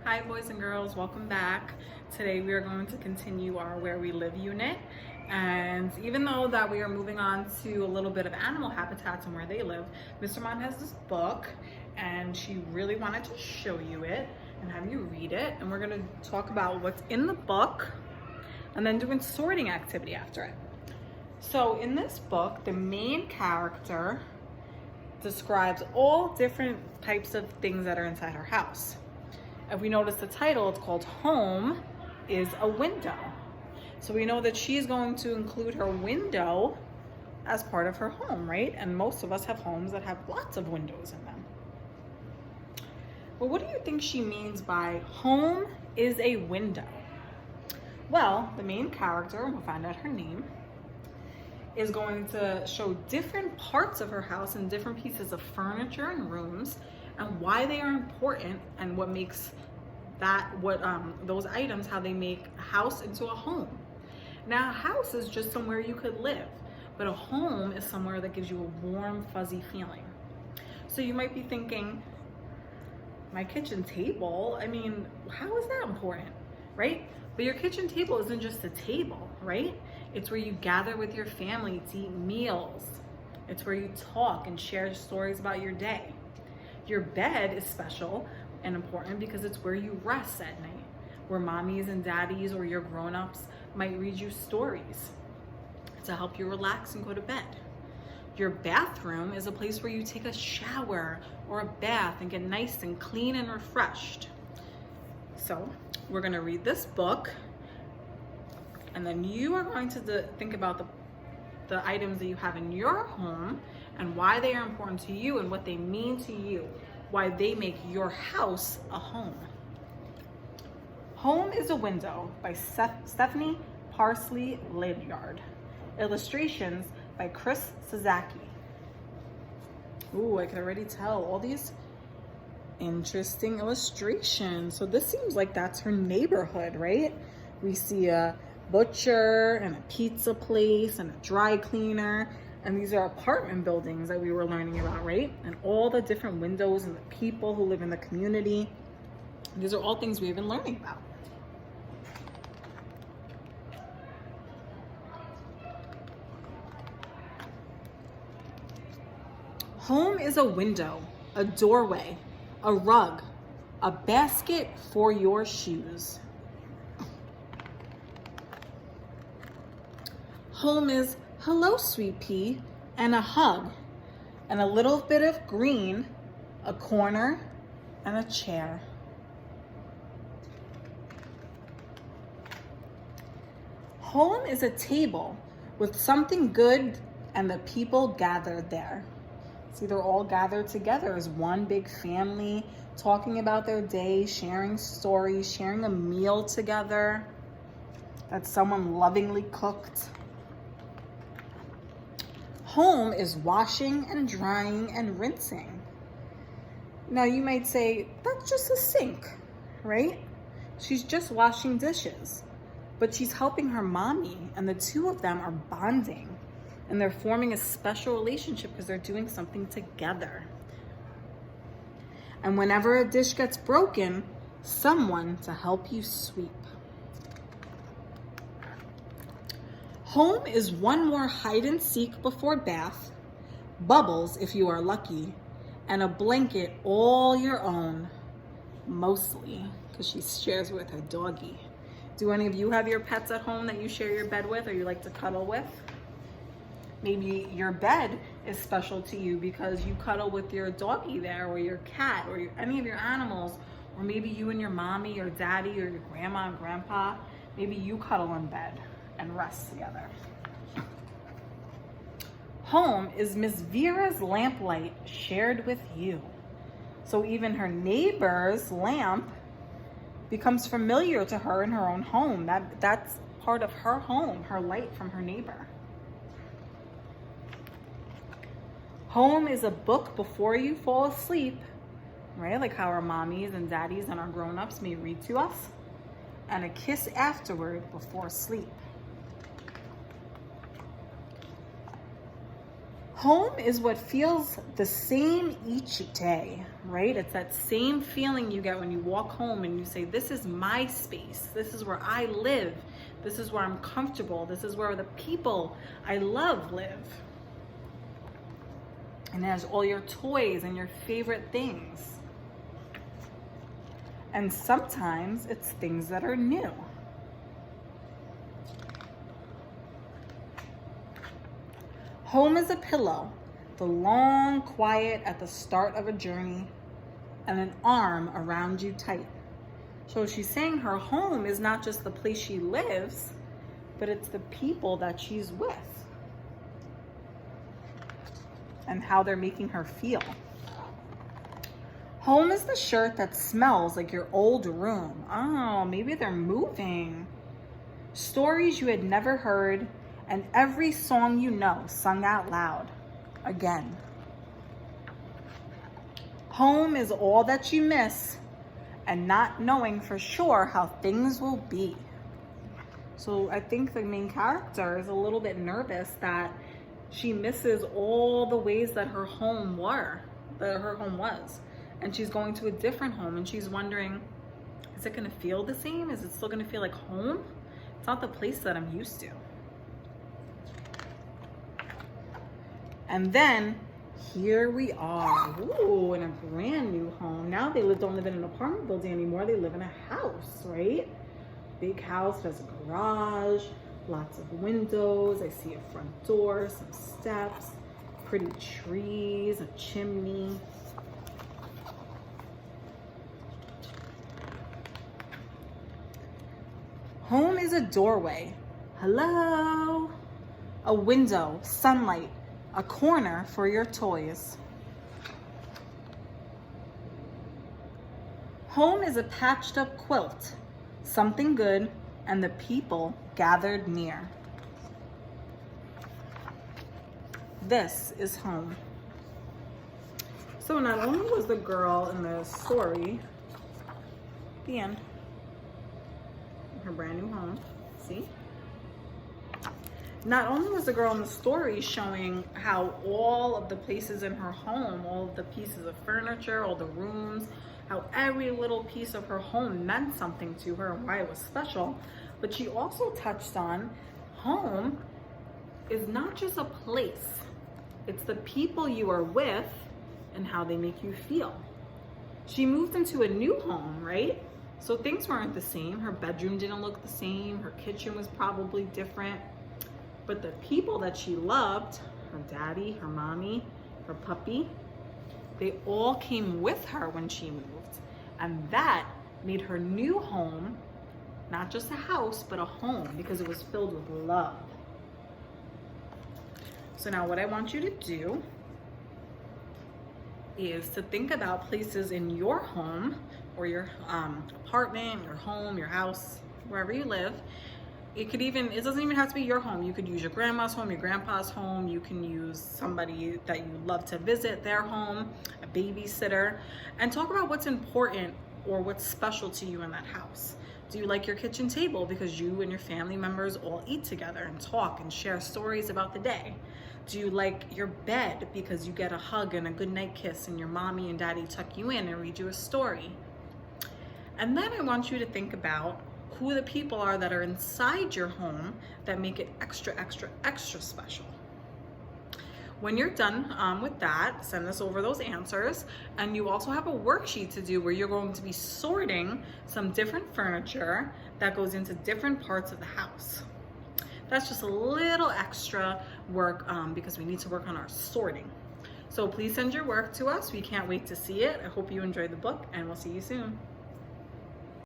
Hi boys and girls, welcome back. Today we are going to continue our Where We Live unit. And even though that we are moving on to a little bit of animal habitats and where they live, Mr. Mon has this book and she really wanted to show you it and have you read it. And we're gonna talk about what's in the book and then doing sorting activity after it. So in this book, the main character describes all different types of things that are inside her house. If we notice the title, it's called Home is a Window. So we know that she's going to include her window as part of her home, right? And most of us have homes that have lots of windows in them. But what do you think she means by home is a window? Well, the main character, we'll find out her name, is going to show different parts of her house and different pieces of furniture and rooms and why they are important and what makes those items, how they make a house into a home. Now, a house is just somewhere you could live, but a home is somewhere that gives you a warm, fuzzy feeling. So you might be thinking, my kitchen table, I mean, how is that important, right? But your kitchen table isn't just a table, right? It's where you gather with your family to eat meals. It's where you talk and share stories about your day. Your bed is special and important because it's where you rest at night, where mommies and daddies or your grown-ups might read you stories to help you relax and go to bed. Your bathroom is a place where you take a shower or a bath and get nice and clean and refreshed. So we're gonna read this book and then you are going to think about the items that you have in your home and why they are important to you and what they mean to you, why they make your house a home. Home is a Window by Stephanie Parsley Ledyard. Illustrations by Chris Sasaki. Ooh, I can already tell all these interesting illustrations. So this seems like that's her neighborhood, right? We see a butcher and a pizza place and a dry cleaner. And these are apartment buildings that we were learning about, right? And all the different windows and the people who live in the community. These are all things we've been learning about. Home is a window, a doorway, a rug, a basket for your shoes. Home is hello, sweet pea, and a hug, and a little bit of green, a corner, and a chair. Home is a table with something good and the people gathered there. See, they're all gathered together as one big family, talking about their day, sharing stories, sharing a meal together that someone lovingly cooked. Home is washing and drying and rinsing. Now you might say, that's just a sink, right? She's just washing dishes, but she's helping her mommy and the two of them are bonding and they're forming a special relationship because they're doing something together. And whenever a dish gets broken, someone to help you sweep. Home is one more hide and seek before bath, bubbles if you are lucky, and a blanket all your own, mostly because she shares with her doggie. Do any of you have your pets at home that you share your bed with or you like to cuddle with? Maybe your bed is special to you because you cuddle with your doggie there or your cat or any of your animals, or maybe you and your mommy or daddy or your grandma and grandpa, maybe you cuddle in bed and rest together. Home is Miss Vera's lamplight shared with you. So even her neighbor's lamp becomes familiar to her in her own home. That's part of her home, her light from her neighbor. Home is a book before you fall asleep, right? Like how our mommies and daddies and our grown-ups may read to us, and a kiss afterward before sleep. Home is what feels the same each day, right? It's that same feeling you get when you walk home and you say, this is my space. This is where I live. This is where I'm comfortable. This is where the people I love live. And it has all your toys and your favorite things. And sometimes it's things that are new. Home is a pillow, the long quiet at the start of a journey, and an arm around you tight. So she's saying her home is not just the place she lives, but it's the people that she's with and how they're making her feel. Home is the shirt that smells like your old room. Oh, maybe they're moving. Stories you had never heard, and every song you know sung out loud again. Home is all that you miss and not knowing for sure how things will be. So I think the main character is a little bit nervous that she misses all the ways that her home was. And she's going to a different home and she's wondering, is it gonna feel the same? Is it still gonna feel like home? It's not the place that I'm used to. And then here we are, ooh, in a brand new home. Now they don't live in an apartment building anymore. They live in a house, right? Big house, has a garage, lots of windows. I see a front door, some steps, pretty trees, a chimney. Home is a doorway. Hello. A window, sunlight, a corner for your toys. Home is a patched up quilt, something good, and the people gathered near. This is home. So not only was the girl in the story, the end, her brand new home, see? Not only was the girl in the story showing how all of the places in her home, all of the pieces of furniture, all the rooms, how every little piece of her home meant something to her and why it was special, but she also touched on home is not just a place. It's the people you are with and how they make you feel. She moved into a new home, right? So things weren't the same. Her bedroom didn't look the same. Her kitchen was probably different. But the people that she loved, her daddy, her mommy, her puppy, they all came with her when she moved. And that made her new home, not just a house, but a home because it was filled with love. So now what I want you to do is to think about places in your home or your apartment, your home, your house, wherever you live. It doesn't even have to be your home. You could use your grandma's home, your grandpa's home. You can use somebody that you love to visit their home, a babysitter, and talk about what's important or what's special to you in that house. Do you like your kitchen table because you and your family members all eat together and talk and share stories about the day? Do you like your bed because you get a hug and a goodnight kiss and your mommy and daddy tuck you in and read you a story? And then I want you to think about who the people are that are inside your home that make it extra, extra, extra special. When you're done with that, send us over those answers. And you also have a worksheet to do where you're going to be sorting some different furniture that goes into different parts of the house. That's just a little extra work because we need to work on our sorting. So please send your work to us. We can't wait to see it. I hope you enjoyed the book and we'll see you soon.